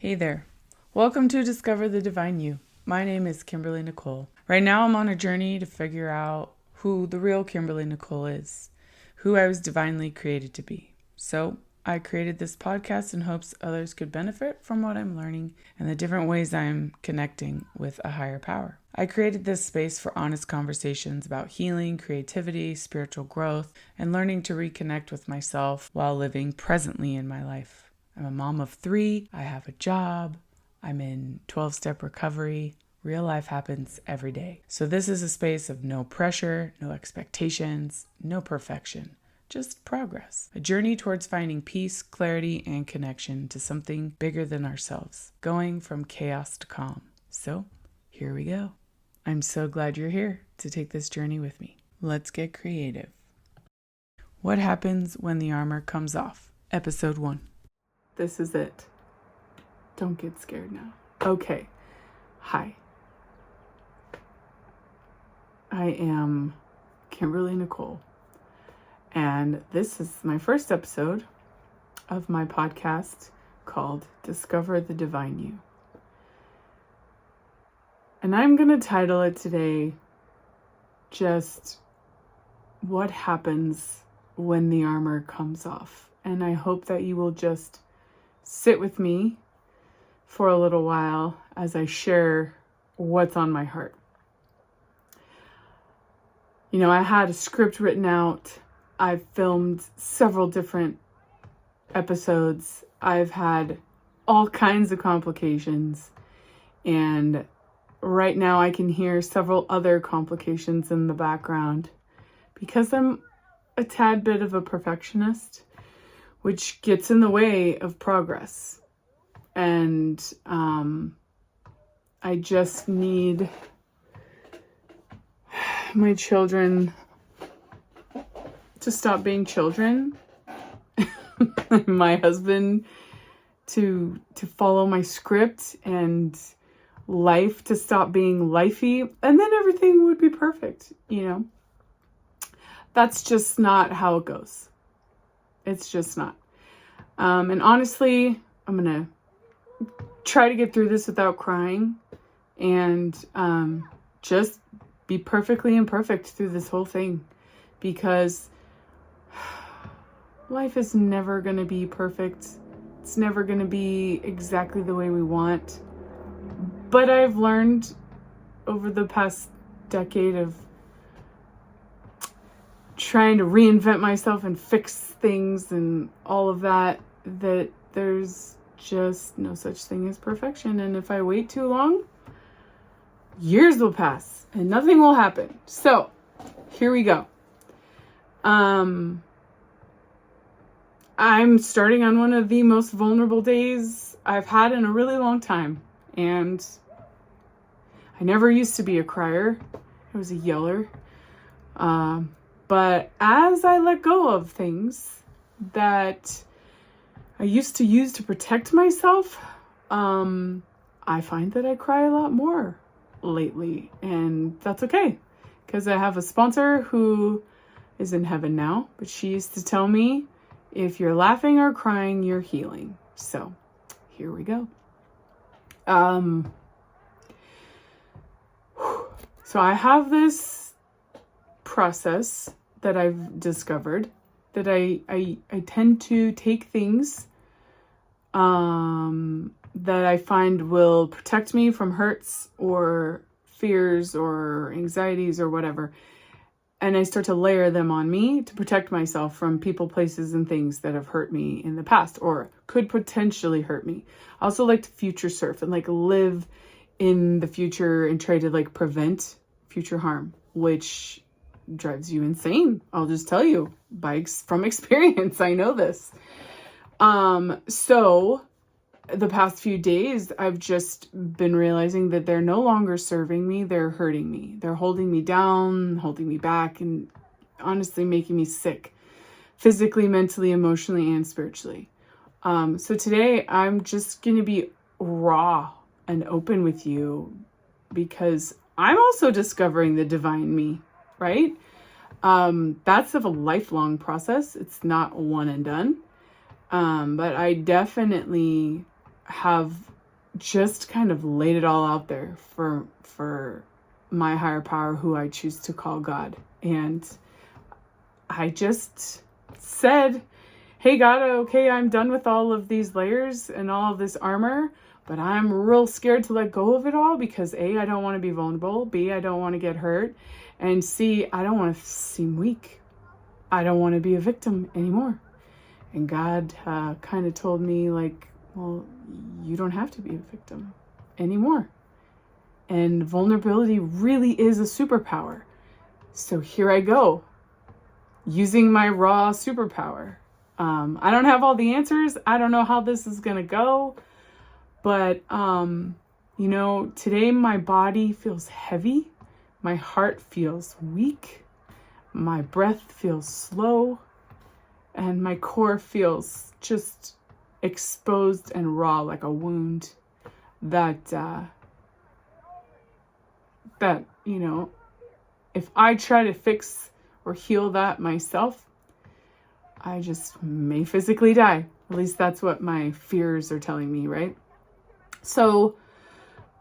Hey there. Welcome to Discover the Divine You. My name is Kimberly Nicole. Right now I'm on a journey to figure out who the real Kimberly Nicole is, who I was divinely created to be. So I created this podcast in hopes others could benefit from what I'm learning and the different ways I'm connecting with a higher power. I created this space for honest conversations about healing, creativity, spiritual growth, and learning to reconnect with myself while living presently in my life. I'm a mom of 3. I have a job. I'm in 12-step recovery. Real life happens every day. So this is a space of no pressure, no expectations, no perfection, just progress. A journey towards finding peace, clarity, and connection to something bigger than ourselves, going from chaos to calm. So here we go. I'm so glad you're here to take this journey with me. Let's get creative. What happens when the armor comes off? Episode 1. This is it. Don't get scared now. Okay. Hi. I am Kimberly Nicole, and this is my first episode of my podcast called Discover the Divine You. And I'm going to title it today just What Happens When the Armor Comes Off. And I hope that you will just sit with me for a little while as I share what's on my heart. You know, I had a script written out. I've filmed several different episodes. I've had all kinds of complications. And right now I can hear several other complications in the background because I'm a tad bit of a perfectionist, which gets in the way of progress. And I just need my children to stop being children, my husband to follow my script, and life to stop being lifey, and then everything would be perfect, you know? That's just not how it goes. It's just not. And honestly, I'm going to try to get through this without crying and just be perfectly imperfect through this whole thing, because life is never going to be perfect. It's never going to be exactly the way we want. But I've learned over the past decade of trying to reinvent myself and fix things and all of that there's just no such thing as perfection. And if I wait too long, years will pass and nothing will happen. So here we go. I'm starting on one of the most vulnerable days I've had in a really long time. And I never used to be a crier. I was a yeller. But as I let go of things that I used to use to protect myself, I find that I cry a lot more lately. And that's okay, because I have a sponsor who is in heaven now, but she used to tell me, if you're laughing or crying, you're healing. So here we go. So I have this process that I've discovered that I tend to take things that I find will protect me from hurts or fears or anxieties or whatever, and I start to layer them on me to protect myself from people, places, and things that have hurt me in the past or could potentially hurt me. I also like to future surf and live in the future and try to prevent future harm, which drives you insane. I'll just tell you from experience. I know this. So the past few days, I've just been realizing that they're no longer serving me. They're hurting me. They're holding me down, holding me back, and honestly making me sick, physically, mentally, emotionally, and spiritually. So today I'm just going to be raw and open with you, because I'm also discovering the divine me, right? That's a lifelong process. It's not one and done. But I definitely have just kind of laid it all out there for my higher power, who I choose to call God. And I just said, hey God, okay, I'm done with all of these layers and all of this armor, but I'm real scared to let go of it all because A, I don't want to be vulnerable, B, I don't want to get hurt, and C, I don't want to seem weak. I don't want to be a victim anymore. And God kind of told me, like, well, you don't have to be a victim anymore. And vulnerability really is a superpower. So here I go, using my raw superpower. I don't have all the answers. I don't know how this is going to go. But, today my body feels heavy. My heart feels weak. My breath feels slow. And my core feels just exposed and raw, like a wound that if I try to fix or heal that myself, I just may physically die. At least that's what my fears are telling me, right? So,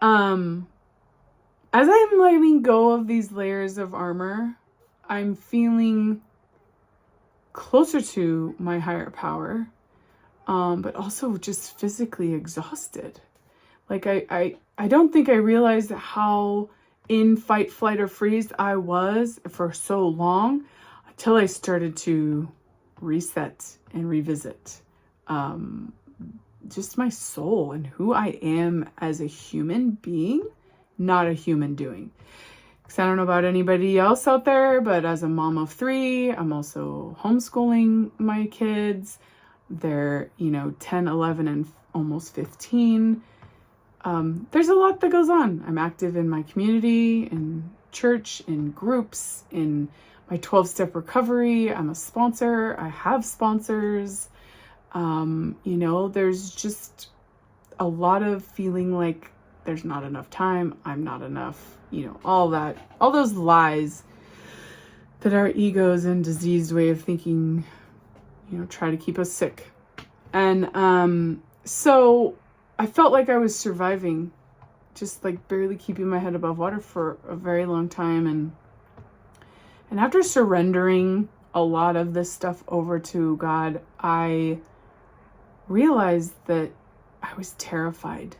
as I'm letting go of these layers of armor, I'm feeling closer to my higher power, but also just physically exhausted. Like I don't think I realized how in fight, flight, or freeze I was for so long until I started to reset and revisit just my soul and who I am as a human being, not a human doing. Because I don't know about anybody else out there, but as a mom of 3, I'm also homeschooling my kids. They're, 10, 11, and almost 15. There's a lot that goes on. I'm active in my community, in church, in groups, in my 12-step recovery. I'm a sponsor. I have sponsors. There's just a lot of feeling like there's not enough time. I'm not enough, all those lies that our egos and diseased way of thinking, try to keep us sick. And, so I felt like I was surviving, just like barely keeping my head above water for a very long time. And after surrendering a lot of this stuff over to God, I realized that I was terrified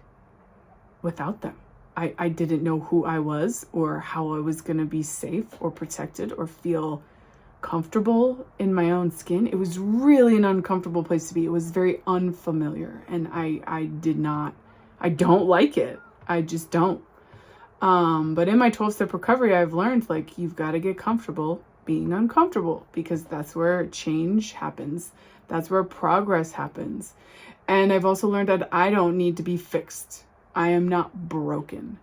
without them. I didn't know who I was or how I was going to be safe or protected or feel comfortable in my own skin. It was really an uncomfortable place to be. It was very unfamiliar, and I don't like it. I just don't. But in my 12-step recovery, I've learned, like, you've got to get comfortable being uncomfortable, because that's where change happens. That's where progress happens. And I've also learned that I don't need to be fixed. I am not broken.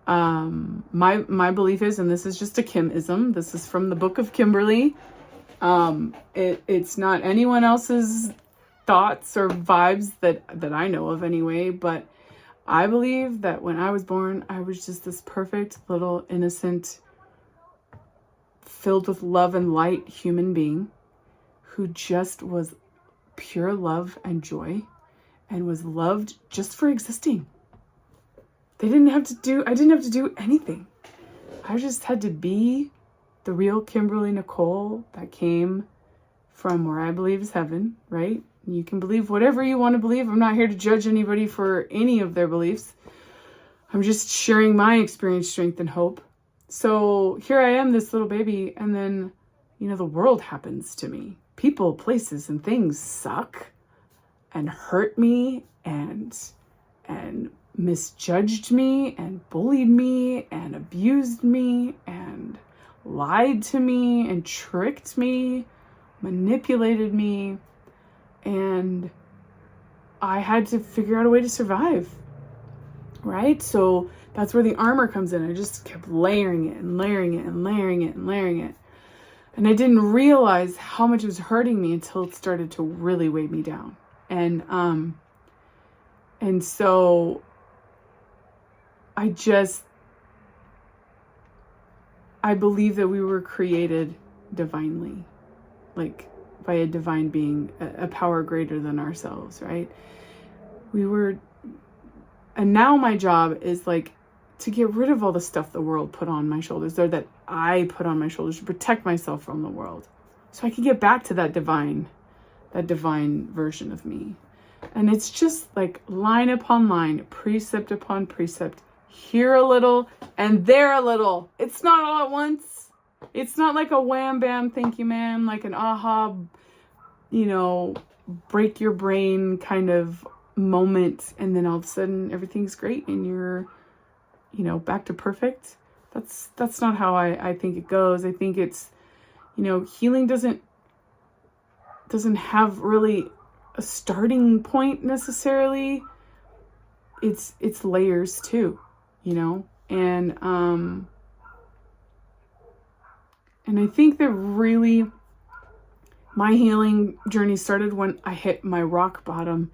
My belief is, and this is just a Kimism, this is from the book of Kimberly. It's not anyone else's thoughts or vibes that I know of anyway, but I believe that when I was born, I was just this perfect little innocent, filled with love and light human being who just was pure love and joy and was loved just for existing. I didn't have to do anything. I just had to be the real Kimberly Nicole that came from where I believe is heaven, right? You can believe whatever you want to believe. I'm not here to judge anybody for any of their beliefs. I'm just sharing my experience, strength, and hope. So here I am, this little baby, and then, the world happens to me. People, places, and things suck and hurt me and misjudged me and bullied me and abused me and lied to me and tricked me, manipulated me, and I had to figure out a way to survive, right? So that's where the armor comes in. I just kept layering it and layering it and layering it and layering it. And I didn't realize how much it was hurting me until it started to really weigh me down. And so I believe that we were created divinely, like by a divine being, a power greater than ourselves, right? and now my job is like to get rid of all the stuff the world put on my shoulders, or that I put on my shoulders to protect myself from the world, so I can get back to that divine version of me. And it's just like line upon line, precept upon precept, here a little and there a little. It's not all at once. It's not like a wham bam, thank you ma'am, like an aha, break your brain kind of moment, and then all of a sudden everything's great and you're, back to perfect. That's not how I think it goes. I think it's, healing doesn't have really a starting point necessarily. It's layers too, and I think that really my healing journey started when I hit my rock bottom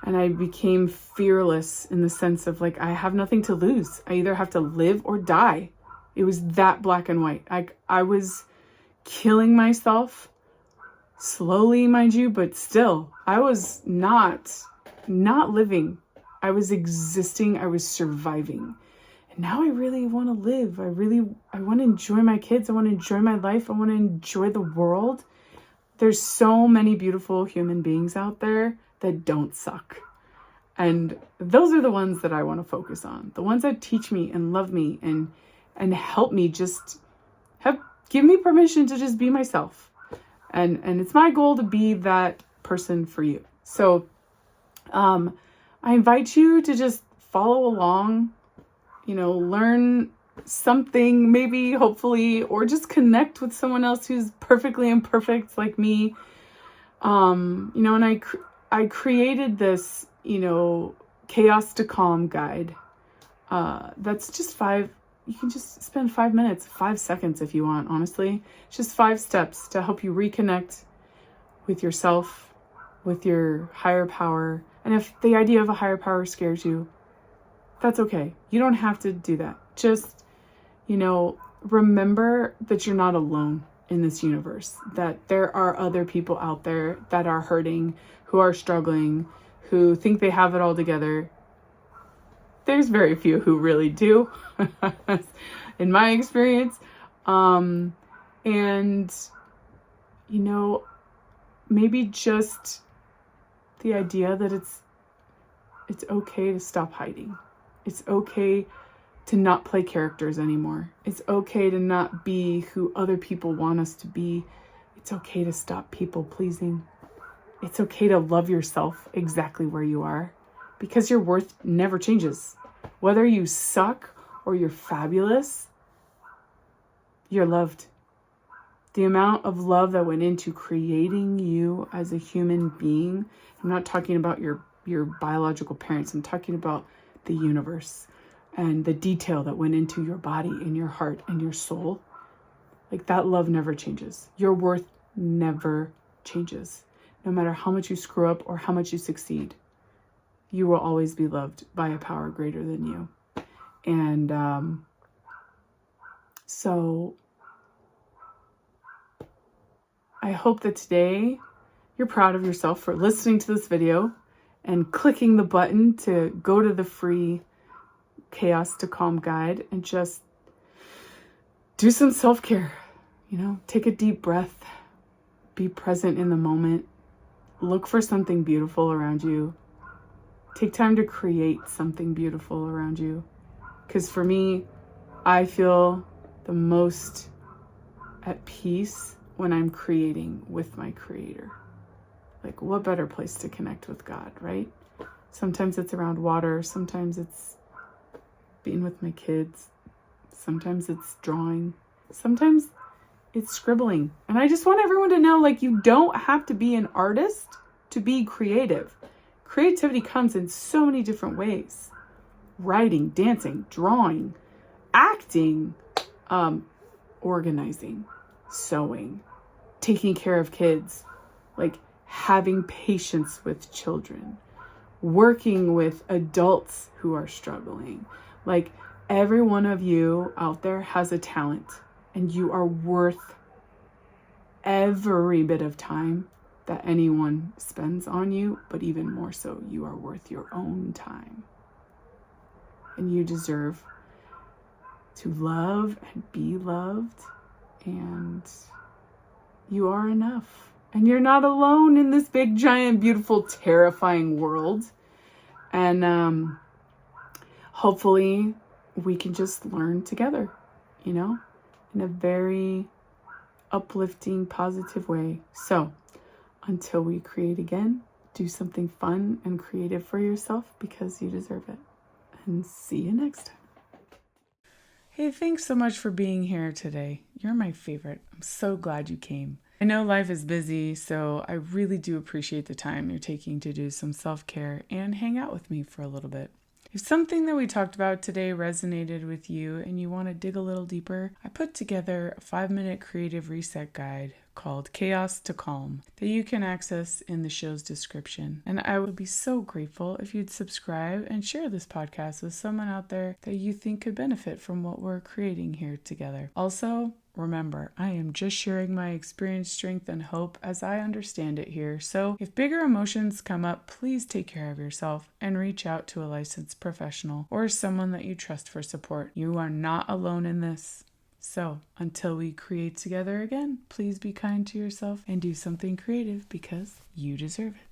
and I became fearless in the sense of like, I have nothing to lose. I either have to live or die. It was that black and white. I was killing myself slowly, mind you, but still, I was not living. I was existing. I was surviving. And now I really want to live. I want to enjoy my kids. I want to enjoy my life. I want to enjoy the world. There's so many beautiful human beings out there that don't suck. And those are the ones that I want to focus on. The ones that teach me and love me and help me just give me permission to just be myself. And it's my goal to be that person for you. So I invite you to just follow along, learn something, maybe, hopefully, or just connect with someone else who's perfectly imperfect like me. And I created this, chaos to calm guide. That's just you can just spend 5 minutes, 5 seconds if you want, honestly. It's just 5 steps to help you reconnect with yourself, with your higher power. And if the idea of a higher power scares you, that's okay. You don't have to do that. Just, remember that you're not alone in this universe, that there are other people out there that are hurting, who are struggling, who think they have it all together. There's very few who really do, in my experience. And, maybe just the idea that it's okay to stop hiding. It's okay to not play characters anymore. It's okay to not be who other people want us to be. It's okay to stop people pleasing. It's okay to love yourself exactly where you are, because your worth never changes. Whether you suck or you're fabulous, you're loved. The amount of love that went into creating you as a human being, I'm not talking about your biological parents, I'm talking about the universe and the detail that went into your body and your heart and your soul. Like, that love never changes. Your worth never changes. No matter how much you screw up or how much you succeed, you will always be loved by a power greater than you. And so I hope that today you're proud of yourself for listening to this video and clicking the button to go to the free Chaos to Calm guide and just do some self-care. Take a deep breath, be present in the moment, look for something beautiful around you. Take time to create something beautiful around you. Because for me, I feel the most at peace when I'm creating with my creator. Like, what better place to connect with God, right? Sometimes it's around water. Sometimes it's being with my kids. Sometimes it's drawing. Sometimes it's scribbling. And I just want everyone to know, like, you don't have to be an artist to be creative. Creativity comes in so many different ways. Writing, dancing, drawing, acting, organizing, sewing, taking care of kids, like having patience with children, working with adults who are struggling. Like, every one of you out there has a talent, and you are worth every bit of time that anyone spends on you, but even more so, you are worth your own time. And you deserve to love and be loved, and you are enough. And you're not alone in this big, giant, beautiful, terrifying world. And hopefully we can just learn together, in a very uplifting, positive way. So until we create again, do something fun and creative for yourself because you deserve it. And see you next time. Hey, thanks so much for being here today. You're my favorite. I'm so glad you came. I know life is busy, so I really do appreciate the time you're taking to do some self-care and hang out with me for a little bit. If something that we talked about today resonated with you and you want to dig a little deeper, I put together a 5-minute creative reset guide called Chaos to Calm that you can access in the show's description. And I would be so grateful if you'd subscribe and share this podcast with someone out there that you think could benefit from what we're creating here together. Also, remember, I am just sharing my experience, strength, and hope as I understand it here. So if bigger emotions come up, please take care of yourself and reach out to a licensed professional or someone that you trust for support. You are not alone in this. So until we create together again, please be kind to yourself and do something creative because you deserve it.